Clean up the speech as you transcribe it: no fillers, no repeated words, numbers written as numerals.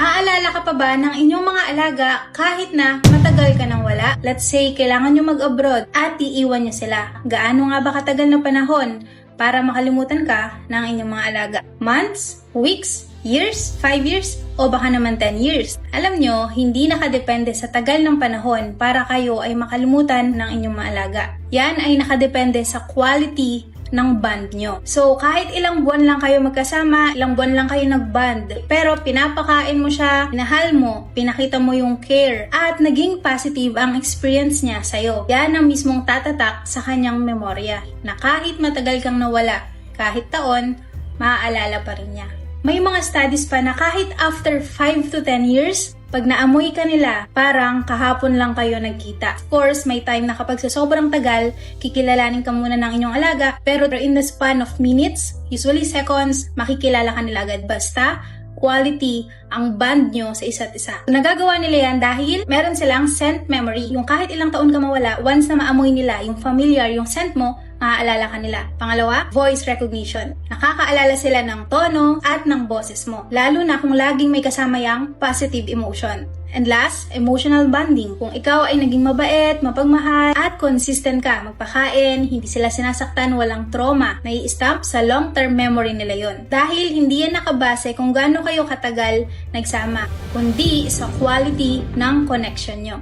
Naaalala ka pa ba ng inyong mga alaga kahit na matagal ka nang wala? Let's say, kailangan nyo mag-abroad at iiwan nyo sila. Gaano nga ba katagal na panahon para makalimutan ka ng inyong mga alaga? Months? Weeks? Years? 5 years? O baka naman 10 years? Alam nyo, hindi nakadepende sa tagal ng panahon para kayo ay makalimutan ng inyong mga alaga. Yan ay nakadepende sa quality ng bond nyo. So, kahit ilang buwan lang kayo magkasama, ilang buwan lang kayo nag-bond, pero pinapakain mo siya, minahal mo, pinakita mo yung care, at naging positive ang experience niya sa'yo. Yan ang mismong tatatak sa kanyang memorya, na kahit matagal kang nawala, kahit taon, maaalala pa rin niya. May mga studies pa na kahit after 5 to 10 years, pag naamoy ka nila, parang kahapon lang kayo nagkita. Of course, may time na kapag sa sobrang tagal, kikilalanin ka muna ng inyong alaga, pero in the span of minutes, usually seconds, makikilala ka nila agad. Basta, quality ang bond nyo sa isa't isa. Nagagawa nila yan dahil meron silang scent memory. Yung kahit ilang taon ka mawala, once na maamoy nila, yung familiar, yung scent mo, maaalala ka nila. Pangalawa, voice recognition. Nakakaalala sila ng tono at ng boses mo. Lalo na kung laging may kasama yung positive emotion. And last, emotional bonding. Kung ikaw ay naging mabait, mapagmahal, at consistent ka, magpakain, hindi sila sinasaktan, walang trauma, nai-stamp sa long-term memory nila yon. Dahil hindi yan nakabase kung gaano kayo katagal nagsama, kundi sa quality ng connection nyo.